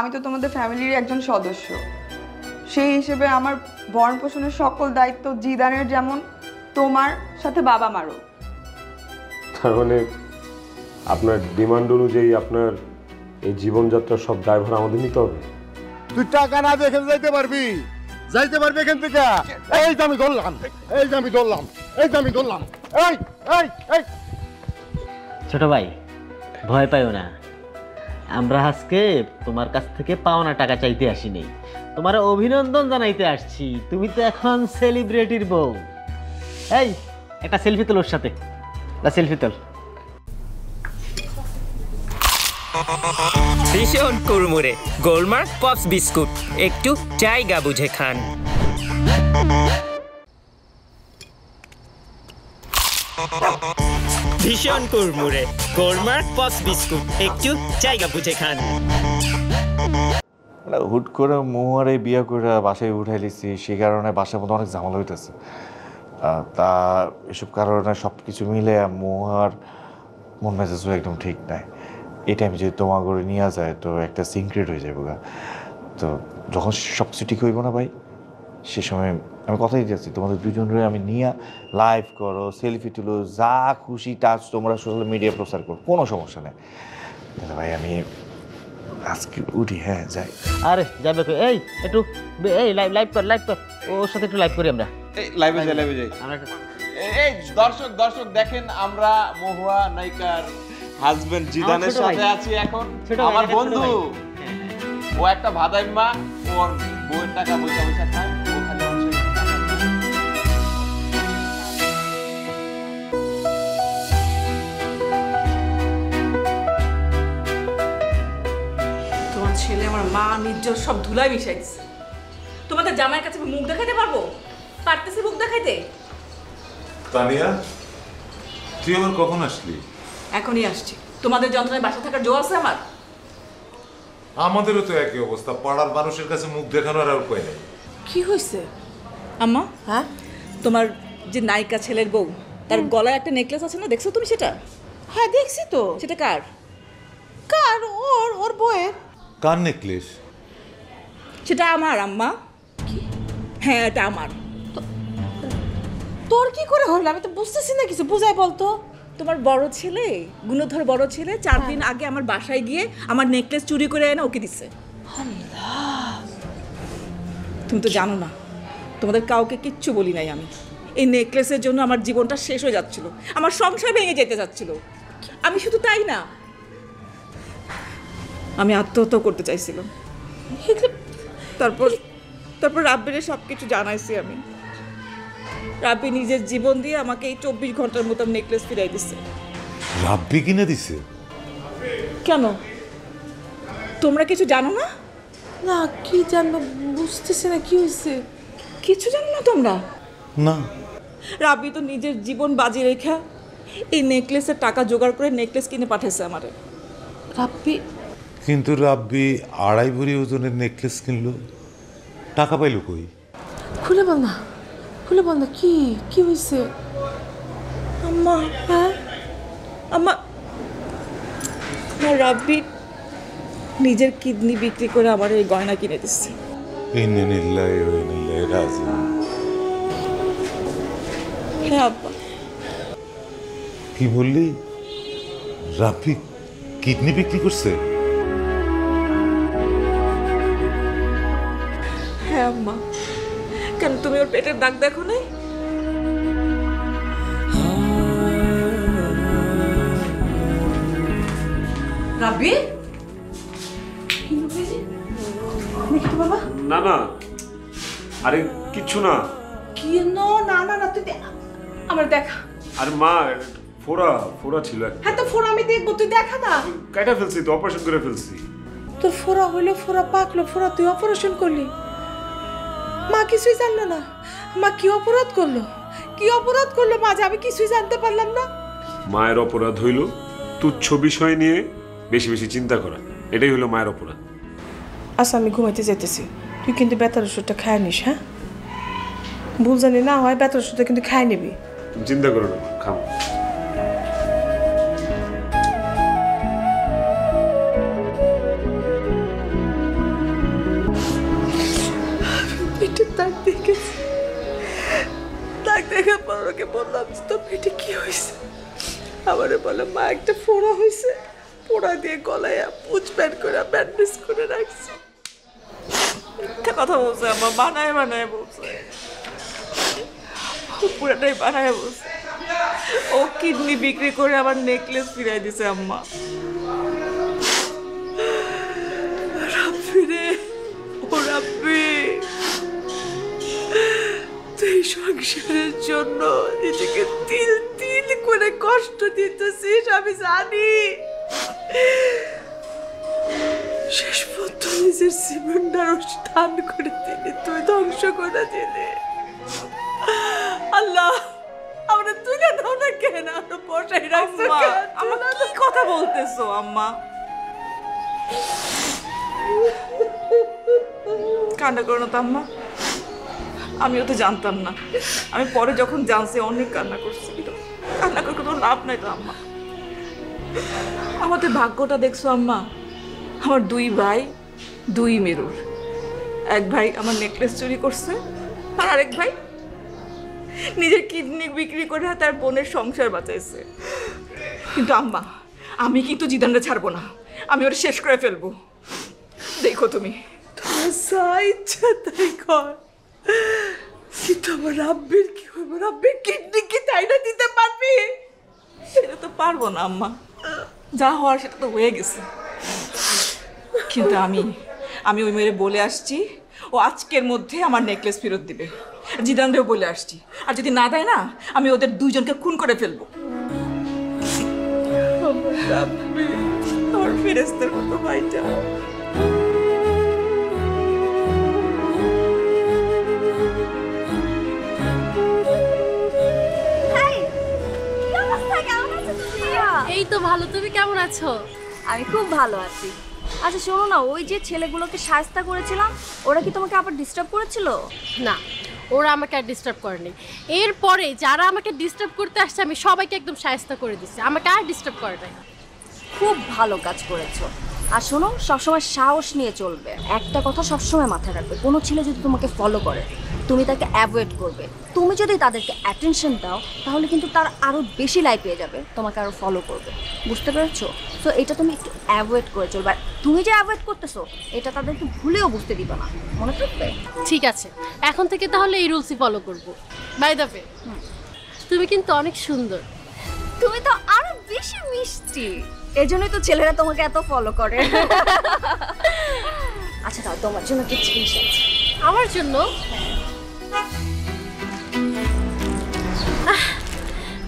আমি তো তোমাদের ফ্যামিলির একজন সদস্য, সেই হিসেবে আমার ভরণ পোষণের সকল দায়িত্ব জিদানের যেমন তোমার সাথে বাবা মারও। তার মানে আপনার ডিমান্ড অনুযায়ী আপনার এই জীবনযাত্রার সব দায়ভার আমাদের নিতে হবে? তুই টাকা না দেখে যাইতে পারবি এখান থেকে। এই যে আমি ধরলাম, এই যে আমি ধরলাম, এই যে আমি ধরলাম। এই এই এই ছোট ভাই, ভয় পাইও না। আমরা আজকে তোমার কাছ থেকে পাওনা টাকা চাইতে আসিনি, তোমার অভিনন্দন জানাইতে আসছি। তুমি তো এখন সেলিব্রিটির বউ। এই একটা সেলফি তোল ওর সাথে, সেলফি তোল। ভীষণ কুড়মুড়ে গোলমার্ক পপস বিস্কুট, একটু জায়গা বুঝে খান। ভীষণ কুড়মুড়ে গোলমার্ক পপস বিস্কুট, একটু জায়গা বুঝে খান। হুট করে মহুয়ারে বিয়ে করে বাসায় উঠাই লিছি, সেই কারণে বাসার মধ্যে অনেক ঝামেলা হইতেছে। তা এসব কারণে সব কিছু মিলে মহুয়ার মন মেজাজও একদম ঠিক নাই। এই টাইমে যদি তোমার করে নিয়ে যায় তো একটা সিক্রেট হয়ে যাবে গা। তো যখন সব কিছু ঠিক হইব না ভাই, সে সময় আমি কথাই দিয়েছি তোমাদের দুজনের আমি নিয়ে লাইভ করো, সেলফি তুলো, যা খুশি টাচ তোমরা সোশ্যাল মিডিয়া প্রচার করো, কোনো সমস্যা নেই। ভাই আমি আজকে উঠি, হ্যাঁ যাই। আরে যাবে তো, এই একটু এই লাইভ কর ওর সাথে একটু লাইভ করি আমরা। এই লাইভে যাই। এই দর্শক দেখেন, আমরা মহুয়া নায়িকার হাজবেন্ড জিদানের সাথে আছি এখন। আমার বন্ধু, ও একটা ভাদাইম্মা, ওর বউয়ের টাকা পয়সা খায়, ও খালি তোমার ছেলে আমার মা নির্জর সব ধুলাই মিশাইছে। তোমাদের জামাইয়ের কাছে মুখ দেখাইতে পারবো? পারতেছি মুখ দেখাইতে? তানিয়া, তুই আবার কখন আসলি? এখনই আসছি। তোমাদের যন্ত্রণায় বাসা থাকার জো আছে আমার? আমাদেরও তো একই অবস্থা, পাড়ার মানুষের কাছে মুখ দেখানোর আর উপায় নেই। কি হয়েছে আম্মা? হ্যাঁ, তোমার যে নায়িকা ছেলের বউ, তার গলায় একটা নেকলেস আছে না, দেখছো তুমি সেটা? হ্যাঁ দেখছি তো। সেটা কার? কার? ওর বউয়ের। কার নেকলেস? সেটা আমার আম্মা। হ্যাঁ এটা আমার। তোর কি করে হলো? আমি তো বুঝতেছি না কিছু, বুঝাই বলতো। তোমার বড় ছেলে, গুণধর বড় ছেলে, 4 দিন আগে আমার বাসায় গিয়ে আমার নেকলেস চুরি করে এনে ওকে দিছে। তুমি তো জানো না, তোমাদের কাউকে কিচ্ছু বলি নাই আমি। এই নেকলেসের জন্য আমার জীবনটা শেষ হয়ে যাচ্ছিল, আমার সংসার ভেঙে যেতে যাচ্ছিল। আমি শুধু তাই না, আমি আত্মহত্যা করতে চাইছিলাম। তারপর রাব্বিরে সব কিছু জানাইছি আমি। রাব্বি নিজের জীবন দিয়ে আমাকে এই 24 ঘন্টার মতো নেকলেস ফিরাই দিচ্ছে। রাব্বি কিনে দিছে? কেন, তোমরা কিছু জানো না? না, কি জানবো, বুঝতেছি না কি হয়েছে। কিছু জানো না তোমরা? না। রাব্বি তো নিজের জীবন বাজি রেখা এই নেকলেসের টাকা জোগাড় করে নেকলেস কিনে পাঠাইছে আমারে। রাব্বি? কিন্তু রাব্বি 2.5 ভরি ওজনের নেকলেস কিনলো, টাকা পাইলো কই? খুলে বল না, খুলে বল না, কি হয়েছে? আম্মা, হ্যাঁ আম্মা, রাব্বি নিজের কিডনি বিক্রি করে আমার এই গয়না কিনে দিচ্ছে। ইন্নালিল্লাহি ওয়া ইন্না ইলাইহি রাজিউন। হ্যাঁ আব্বা। কি বললি? রাব্বি কিডনি বিক্রি করছে? হ্যাঁ আম্মা। কেন, তুমি ওর পেটের দাগ দেখো নাই? রাব্বি? বাবা না, আরে কিচ্ছু না। কি? না, তুই আমার দেখা। আরে মা, ফোড়া ছিল। হ্যাঁ তো ফোড়া আমি দেখবো, তুই দেখা না। কাটা ফেলছি তো, অপারেশন করে ফেলছি। তোর ফোড়া হইলো, ফোড়া পাকলো, ফোড়া তুই অপারেশন করলি? মা কিছুই জানলো না। মা কি অপরাধ করলো মা, যে আমি কিছুই জানতে পারলাম না? মায়ের অপরাধ হইল তুচ্ছ বিষয় নিয়ে বেশি বেশি চিন্তা করা, এটাই হলো মায়ের অপরাধ। আচ্ছা আমি ঘুমাইতে যেতেছি, তুই কিন্তু ব্যথার ওষুধটা খায় নিস। হ্যাঁ, ভুল জানি না হয়, ব্যথার ওষুধটা কিন্তু খায় নিবি। চিন্তা করো না, খাও। এটা কি হয়েছে? আমারে বলে মা একটা ফোড়া হয়েছে, ফোড়া দিয়ে গলায় পুঁজ ব্যান্ড করে ব্যান্ডেজ করে রাখছে। মিথ্যা কথা বলছে আম্মা, বানায় বানায় বলছে, পুরাটাই বানায় বলছে। ও কিডনি বিক্রি করে আবার নেকলেস ফিরাই দিছে আম্মা। রাব্বি রে, ও রাব্বি, তুই সংসারের জন্য নিজেকে তিল তিল করে কষ্ট দিতেছিস, আমি জানি। শেষ পর্যন্ত নিজের জীবনটারও স্থান করে দিলি, তুই ধ্বংস করে দিলি। আল্লাহ, আমরা তুলে দাও না কেন, আমরা বসাই রাখছো কেন? আমার কি কথা বলতেছো আম্মা? কান্না করো না তো আম্মা, আমিও তো জানতাম না। আমি পরে যখন জানছি অনেক কান্না করছি, কান্না করে কোনো লাভ নাই তো আম্মা। আমাদের ভাগ্যটা দেখছো আম্মা, আমার 2 ভাই 2 মেরুর। এক ভাই আমার নেকলেস চুরি করছে, আর আরেক ভাই নিজের কিডনি বিক্রি করে তার বোনের সংসার বাঁচাইছে। কিন্তু আম্মা, আমি কিন্তু জিদানটা ছাড়বো না, আমি ওরা শেষ করে ফেলবো। দেখো তুমি, তোমার যা ইচ্ছা তাই কর, কিন্তু আমার রাব্বির কি হবে? রাব্বির কিডনি কি তাই না দিতে পারবি? সেটা তো পারবো না আম্মা, যা হওয়ার সেটা তো হয়ে গেছে। কিন্তু আমি ওই মেয়েরে বলে আসছি, ও আজকের মধ্যে আমার নেকলেস ফেরত দিবে। জিদানরেও বলে আসছি, আর যদি না দেয় না, আমি ওদের 2 জনকে খুন করে ফেলবো। আমার ফেরেস্তার মতো ভাইটা। এই তো ভালো, তুমি কেমন আছো? আমি খুব ভালো আছি। আচ্ছা শোনো না, ওই যে ছেলেগুলোকে শায়েস্তা করেছিলাম, ওরা কি তোমাকে আবার ডিস্টার্ব করেছিল? না, ওরা আমাকে আর ডিস্টার্ব করেনি। এরপরে যারা আমাকে ডিস্টার্ব করতে আসছে, আমি সবাইকে একদম শায়েস্তা করে দিচ্ছি, আমাকে আর ডিস্টার্ব করে নাই। খুব ভালো কাজ করেছো। আর শোনো, সবসময় সাহস নিয়ে চলবে। একটা কথা সবসময় মাথায় রাখবে, কোনো ছেলে যদি তোমাকে ফলো করে, তুমি তাকে অ্যাভয়েড করবে। তুমি যদি তাদেরকে অ্যাটেনশন দাও, তাহলে কিন্তু তার আরও বেশি লাইফ পেয়ে যাবে, তোমাকে আরও ফলো করবে। বুঝতে পেরেছো? সো এটা তুমি একটু অ্যাভয়েড করে চলবে। আর তুমি যে অ্যাভয়েড করতেছো, এটা তাদেরকে ভুলেও বুঝতে দিবে না, মনে থাকবে? ঠিক আছে, এখন থেকে তাহলে এই রুলসই ফলো করবো। বাই দ্য ওয়ে, তুমি কিন্তু অনেক সুন্দর। তুমি তো আরো বেশি মিষ্টি, এজন্যই তো ছেলেরা তোমাকে এত ফলো করে। আচ্ছা দাও, তোমার জন্য কি জিনিস আছে? আমার জন্য?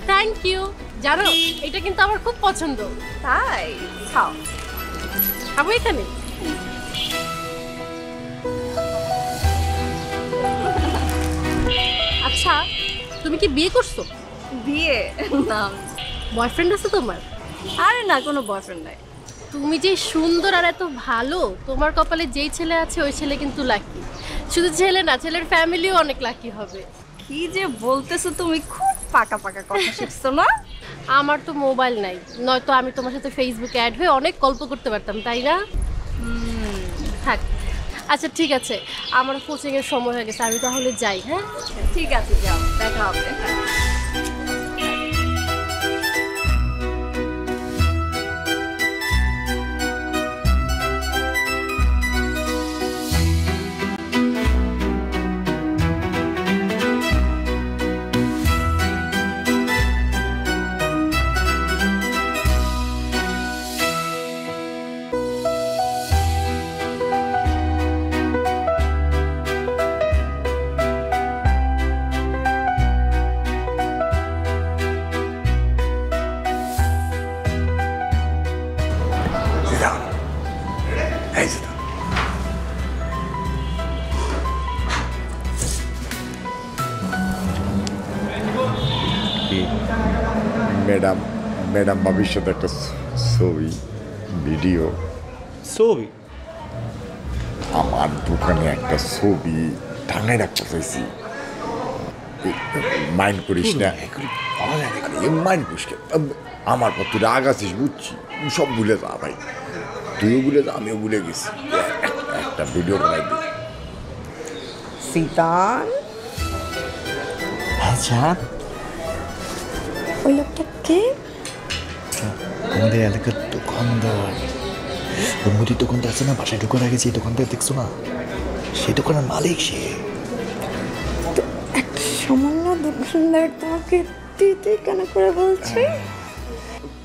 Thank you. জানো, এটা কিন্তু আমার খুব পছন্দ। তাই? খাও। খাবো এখানে? আচ্ছা, তুমি কি বিয়ে করছো? বিয়ে না। বয়ফ্রেন্ড আছে তোমার? আরে না, কোনো বয়ফ্রেন্ড নাই। তুমি যে সুন্দর আর এত ভালো, তোমার কপালে যেই ছেলে আছে ওই ছেলে কিন্তু লাকি। শুধু ছেলে না, ছেলের ফ্যামিলিও অনেক লাকি হবে। কি যে বলতেছো তুমি, খুব পাকা পাকা কথা শিখছো না? আমার তো মোবাইল নাই, নয়তো আমি তোমার সাথে ফেসবুকে অ্যাড হয়ে অনেক গল্প করতে পারতাম, তাই না? থাক, আচ্ছা ঠিক আছে, আমার কোচিংয়ের সময় হয়ে গেছে, আমি তাহলে যাই। হ্যাঁ ঠিক আছে, যাও, দেখা হবে। ম্যাডাম ভাবির সাথে একটা ছবি, ভিডিও। ছবি? আমার দোকানে একটা ছবি টাঙায় রাখতে চাইছি। মাইন্ড করিস না, মাইন্ড করিস না। আমার পর তুই রাগ আছিস, বুঝছি, সব ভুলে যা ভাই, তুইও ভুলে যা, আমিও ভুলে গেছি। একটা ভিডিও বানাই দিই। সিতান, আচ্ছা ওই লোকটা কে? আমাদের এলাকার দোকানদার, ওই মুদির দোকানটা আছে না, বাসায় ঢোকার আগে যে দোকানদার দেখছো না, সেই দোকানের মালিক সে। একটা সামান্য দোকানদার তোমাকে তুই কেন করে বলছে?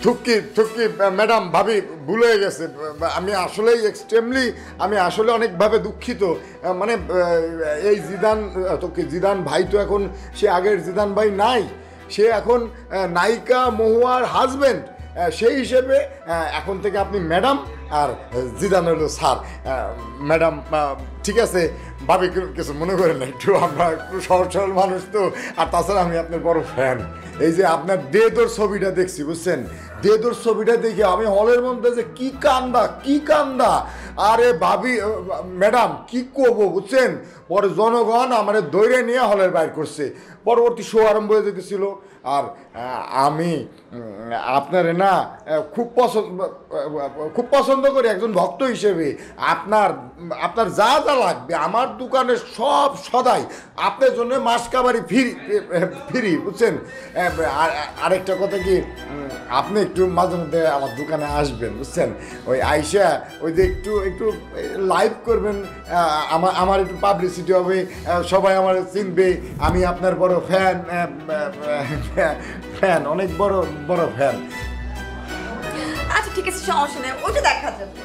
থুকি থুকি ম্যাডাম, ভাবি ভুল হয়ে গেছে। আমি আসলেই এক্সট্রিমলি, আমি আসলে অনেকভাবে দুঃখিত। মানে এই জিদান ভাই তো এখন সে আগের জিদান ভাই নাই, সে এখন নায়িকা মহুয়ার হাজবেন্ড। সেই হিসেবে এখন থেকে আপনি ম্যাডাম আর জিদান হলো স্যার। ম্যাডাম ঠিক আছে, ভাবি কিছু মনে করেন না, একটু আমরা একটু সহজ সরল মানুষ তো। আর তাছাড়া আমি আপনার বড় ফ্যান। এই যে আপনার দেদর ছবিটা দেখছি, বুঝছেন, দেদর ছবিটা দেখে আমি হলের মধ্যে যে কি কান্দা। আরে ভাবি ম্যাডাম কি করবো বুঝছেন, পরে জনগণ আমার দৈরে নিয়ে হলের বাইর করছে। পরবর্তী শো আরম্ভ হয়ে যেতেছিল। আর আমি আপনারে না খুব পছন্দ করি একজন ভক্ত হিসেবে। আপনার যা যা লাগবে আমার দোকানে সব সদাই আপনার জন্য মাস কাবারি ফ্রি বুঝছেন। আরেকটা কথা কি, আপনি একটু মাঝে মধ্যে আমার দোকানে আসবেন বুঝছেন, ওই আইসা ওই যে একটু লাইভ করবেন, আমার একটু পাবলিসিটি হবে, সবাই আমার চিনবে। আমি আপনার বড় ফ্যান, অনেক বড় ফ্যান। আচ্ছা ঠিক আছে, সমস্যা নেই, ওইটা দেখা যাবে,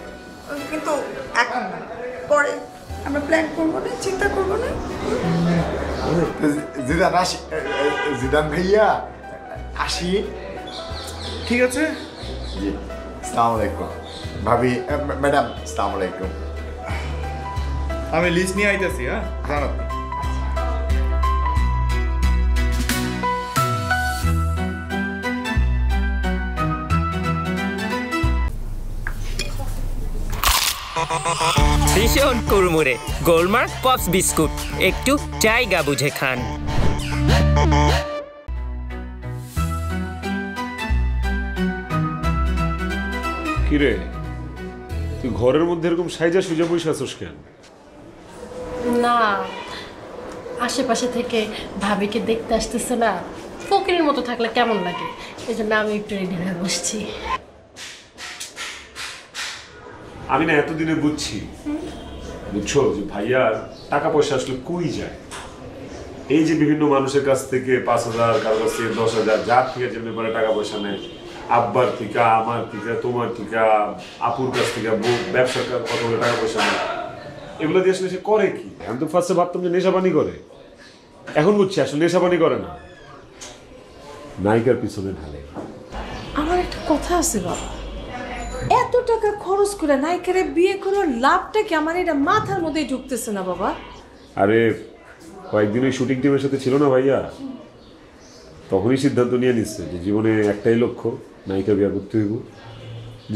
কিন্তু এখন না, পরে আমরা প্ল্যান করবো না, চিন্তা করবো না। জিদান আসি, জিদান ভাইয়া আসি। ঠিক আছে। আসসালামু আলাইকুম ভাবি, ম্যাডাম আসসালামু আলাইকুম। আমি লিস্ট নিয়ে আইতেছি। হ্যাঁ জানো ভীষণ কুড়মুড়ে গোলমার্ক পপস বিস্কুট, একটু জায়গা বুঝে খান। কিরে, তুই ঘরের মধ্যে এরকম সাইজা সুজা বসে আছিস কেন? না, আশেপাশে থেকে ভাবিকে দেখতে আসতেছে না, ফকিরের মতো থাকলে কেমন লাগে, এই জন্য আমি একটু রেডি হয়ে বসছি। আমি না এতদিনে বুঝছি, বুঝছো, যে ভাইয়ার টাকা পয়সা আসলে কই যায়। এই যে বিভিন্ন মানুষের কাছ থেকে 5,000, কারো কাছ থেকে 10,000, যার থেকে যেমনি করে টাকা পয়সা নেয়, আব্বার থেকে, আমার থেকে, তোমার থেকে, আপুর কাছ থেকে, ব্যবসার কত টাকা পয়সা নেয়, এগুলো দিয়ে আসলে সে করে কি? আমি তো ফার্স্টে ভাবতাম যে নেশাবানি করে, এখন বুঝছি আসলে নেশাবানি করে না, নায়িকার পিছনে ঢালে। আমার একটা কথা আছে বাবা, এত টাকা খরচ করে নায়িকারে বিয়ে করার লাভটা কি? আমার এটা মাথার মধ্যেই ঢুকতেছে না বাবা। আরে কয়েকদিন ওই শুটিং টিমের সাথে ছিল না ভাইয়া, তখনই সিদ্ধান্ত নিয়ে নিচ্ছে যে জীবনে একটাই লক্ষ্য, নায়িকা বিয়ে করতে হইব।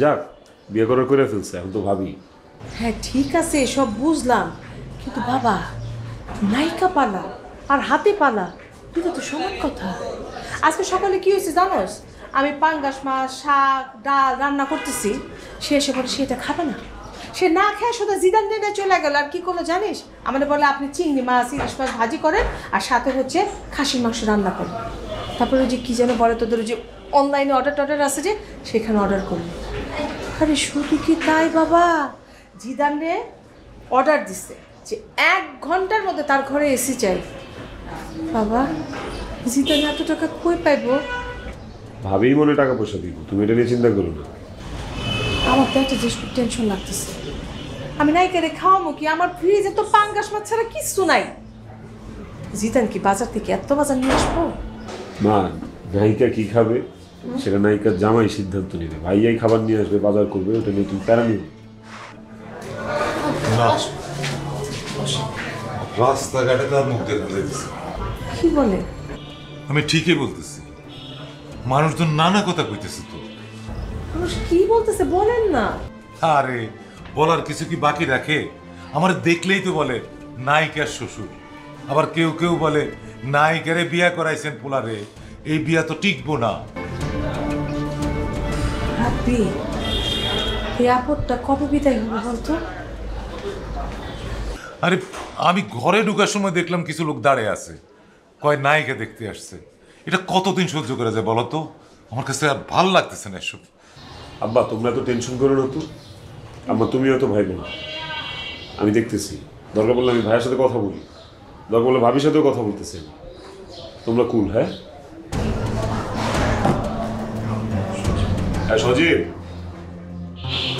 যাক, বিয়ে করার করে ফেলছে, এখন তো ভাবি। হ্যাঁ ঠিক আছে, সব বুঝলাম, কিন্তু বাবা নায়িকা পালা আর হাতে পালা এটা তো সমান কথা। আজকে সকালে কি হয়েছে জানোস, আমি পাঙ্গাস মাছ, শাক, ডাল রান্না করতেছি, সে এসে বলে সে এটা খাবে না, সে না খেয়ে শুধু জিদান দিনে চলে গেল। আর কি করলো জানিস, আমাদের বলে আপনি চিংড়ি মাছ, ইলিশ মাছ ভাজি করেন আর সাথে হচ্ছে খাসির মাংস রান্না করেন। তারপরে ওই যে কী যেন বলে তোদের ওই যে অনলাইনে অর্ডার আছে যে, সেখানে অর্ডার করলো। আরে শুধু কি তাই বাবা, জিদানে অর্ডার দিচ্ছে যে 1 ঘন্টার মধ্যে তার ঘরে এসি চাই। বাবা জিদান এত টাকা কই পাইবো? ভাবেই মনে টাকা পয়সা দিব, তুমি এটা নিয়ে চিন্তা করো না। আমার তো একটা জিনিস খুব টেনশন লাগতেছে, আমি নায়িকারে খাওয়াবো কি? আমার ফ্রিজে তো পাঙ্গাস মাছ ছাড়া কিচ্ছু নাই। জিদান কি বাজার থেকে এত বাজার নিয়ে আসবো? মা, নায়িকা কি খাবে সেটা নায়িকার জামাই সিদ্ধান্ত নেবে, ভাইয়াই খাবার নিয়ে আসবে, বাজার করবে, ওটা নিয়ে তুমি প্যারা নিবে না। রাস্তাঘাটে তার মুখ দেখা যাচ্ছে। কি বলে? আমি ঠিকই বলতেছি, মানুষজন নানা কথা কইতেছে তো। মানুষ কি বলতেছে বলেন না। আরে বলার কিছু কি বাকি রাখে? আমার দেখলেই তো বলে নায়িকার শ্বশুর, আবার কেউ কেউ বলে নায়িকারে বিয়া করাইছেন পোলারে, এই বিয়া তো টিকবো না। ভাবি এই আপদটা কবে বিদায় হবে বলতো? আরে আমি ঘরে ঢুকার সময় দেখলাম কিছু লোক দাঁড়িয়ে আছে, কয় নায়িকা দেখতে আসছে। এটা কতদিন সহ্য করা যায় বলো তো? আমার কাছে আর ভাল লাগতেছে না এসব। আব্বা তোমরা তো টেনশন করো না তো। আম্মা তুমিও তো ভাই বোন, আমি দেখতেছি। দরকার বললে আমি ভাইয়ের সাথে কথা বলি, দরকার বললে ভাবির সাথেও কথা বলতেছি। তোমরা কুল? হ্যাঁ হ্যাঁ সজীব,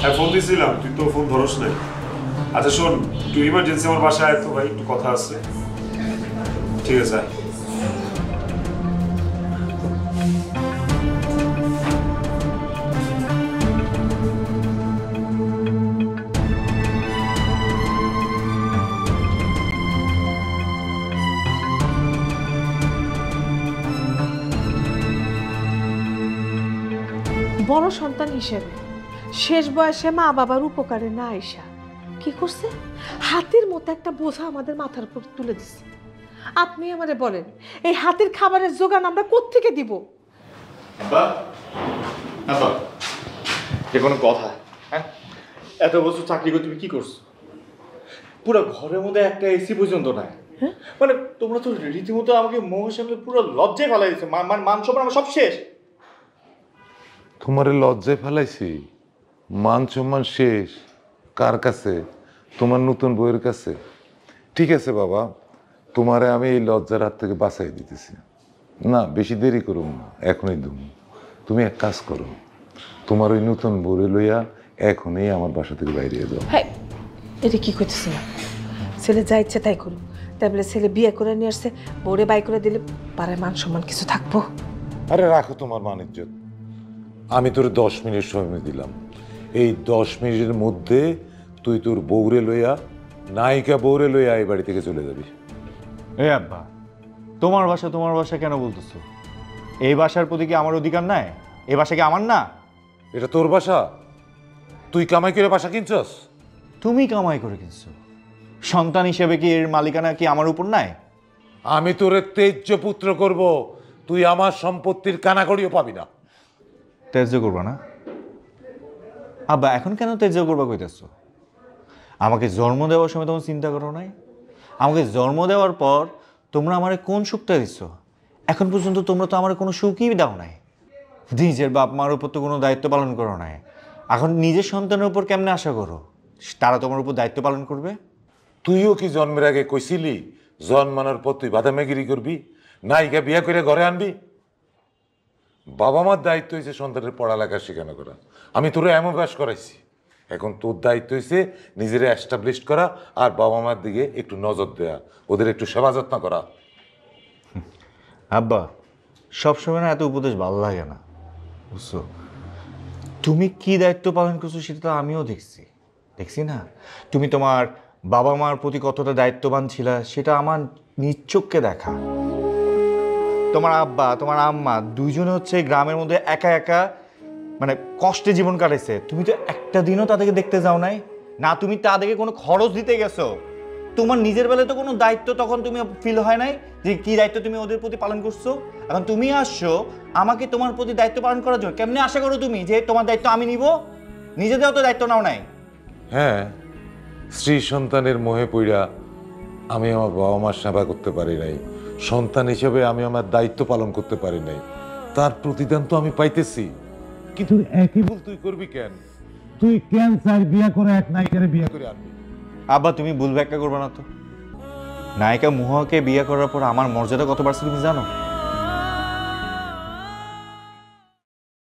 হ্যাঁ ফোন দিয়েছিলাম, তুই তো ফোন ধরস নাই। আচ্ছা শোন, একটু ইমার্জেন্সি আমার বাসায় আয় তো ভাই, একটু কথা আছে। ঠিক আছে। বড় সন্তান হিসেবে শেষ বয়সে মা বাবার উপকারে না আইসা কি করছে, হাতির মতো একটা বোঝা আমাদের মাথার উপর তুলে দিচ্ছে। আপনি আমারে বলেন, এই হাতির খাবারের যোগান আমরা কোত্থেকে দিব? যে কোনো কথা? হ্যাঁ, এত বছর চাকরি করে তুমি কি করছো? পুরো ঘরের মধ্যে একটা এসি পর্যন্ত নাই। মানে তোমরা তো রীতিমতো আমাকে মোহের সামনে পুরো লজ্জায় ফেলাই দিচ্ছে। মান সম্মান আমার সব শেষ। তোমারে লজ্জায় ফেলাইছি? মান সম্মান শেষ কার কাছে? তোমার নতুন বউয়ের কাছে। ঠিক আছে বাবা, তোমারে আমি এই লজ্জার হাত থেকে বাঁচাই দিতেছি না, বেশি দেরি করুন না, এখনই দুম। তুমি এক কাজ করো, তোমার ওই নতুন বউরে লইয়া এখনই আমার বাসা থেকে বাইরে যাও। হ্যাঁ, এটা কি করতেছি না? ছেলে যা ইচ্ছে তাই করুক। তাই বলে ছেলে বিয়ে করে নিয়ে আসছে, বউরে বাই করে দিলে পাড়ায় মান সম্মান কিছু থাকবো? আরে রাখো তোমার মান ইজ্জত। আমি তোর 10 মিনিট সময় দিলাম, এই 10 মিনিটের মধ্যে তুই তোর বউরে লইয়া, নায়িকা বউরে লইয়া এই বাড়ি থেকে চলে যাবি। এই আব্বা, তোমার বাসা কেন বলতেছো? এই বাসার প্রতি কি আমার অধিকার নাই? এই বাসা কি আমার না? এটা তোর বাসা, তুই কামাই করে বাসা কিনছস? তুমি কামাই করে কিনছো, সন্তান হিসেবে কি এর মালিকানা কি আমার উপর নাই? আমি তোরে তেজ্য পুত্র করব, তুই আমার সম্পত্তির কানাকড়িও পাবি না। তেজ্য করবা না? আব্বা এখন কেন তেজ্য করবা কইতেছো? আমাকে জন্ম দেওয়ার সময় তখন চিন্তা করো নাই? আমাকে জন্ম দেওয়ার পর তোমরা আমারে কোন সুখটা দিচ্ছ? এখন পর্যন্ত তোমরা তো আমার কোনো সুখই দাও নাই। নিজের বাপ মার উপর তো কোনো দায়িত্ব পালন করো নাই। এখন নিজের সন্তানের উপর কেমনে আশা করো তারা তোমার উপর দায়িত্ব পালন করবে? তুইও কি জন্মের আগে কইছিলি জন্মানোর পর তুই বাদামেগিরি করবি, নায়িকা বিয়ে করে ঘরে আনবি? বাবা মার দায়িত্ব হয়েছে সন্তানের পড়ালেখা শেখানো করা, আমি তোরে এমন ব্যাস করাইছি। এখন তোর দায়িত্ব হয়েছে নিজের এস্টাবলিশ করা আর বাবা মার দিকে একটু নজর দেওয়া, ওদের একটু সেবা যত্ন করা। আব্বা সবসময় না এত উপদেশ ভালো লাগে না, বুঝছো? তুমি কি দায়িত্ব পালন করছো সেটা তো আমিও দেখছি না। তুমি তোমার বাবা মার প্রতি কতটা দায়িত্ববান ছিলা সেটা আমার নিজ চোখে দেখা। তোমার আব্বা তোমার আম্মা দুইজনে হচ্ছে গ্রামের মধ্যে একা একা মানে কষ্টে জীবন কাটাইছে, তুমি তো একটা দিনও তাদেরকে দেখতে যাও নাই না, তুমি তাদেরকে কোনো খরচ দিতে গেছো। তোমার নিজের বেলায় তো কোনো দায়িত্ব তখন তুমি ফিল হয় নাই যে কি দায়িত্ব তুমি ওদের প্রতি পালন করছো। এখন তুমি আসছো আমাকে তোমার প্রতি দায়িত্ব পালন করার জন্য, কেমনে আশা করো তুমি যে তোমার দায়িত্ব আমি নিব? নিজেদেরও তো দায়িত্ব নাও নাই। হ্যাঁ, স্ত্রী সন্তানের মোহে পইড়া আমি আমার বাবা মার সেবা করতে পারি নাই, সন্তান হিসেবে আমি আমার দায়িত্ব পালন করতে পারি নাই, তার প্রতিদান তো আমি পাইতেছি। কিন্তু একই ভুল তুই করবি কেন? তুই ক্যান্সার বিয়ে করে এক নায়িকারে বিয়ে করে আনবি। আব্বা তুমি ভুল ব্যাখ্যা করবে না তো। নায়িকা মুহাকে বিয়ে করার পর আমার মর্যাদা কত বাড়ছে তুমি জানো?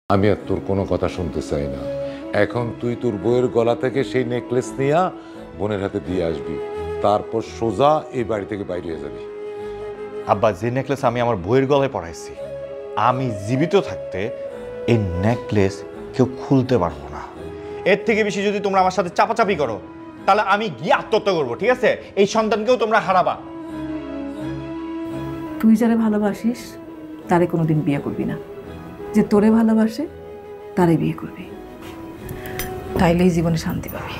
আমি আর তোর কোনো কথা শুনতে চাই না। এখন তুই তোর বইয়ের গলা থেকে সেই নেকলেস নিয়ে বোনের হাতে দিয়ে আসবি, তারপর সোজা এই বাড়ি থেকে বাইরে হয়ে যাবি। আব্বা যে নেকলেস আমি আমার বইয়ের গলায় পরাইছি, আমি জীবিত থাকতে এই নেকলেস কেউ খুলতে পারবো না। এর থেকে বেশি যদি তোমরা আমার সাথে চাপাচাপি করো তাহলে আমি গিয়ে আত্মহত্যা করবো, ঠিক আছে? এই সন্তানকেও তোমরা হারাবা। তুই যারা ভালোবাসিস তারে কোনোদিন বিয়ে করবি না, যে তোরে ভালোবাসে তারে বিয়ে করবি, তাইলেই জীবনে শান্তি পাবি।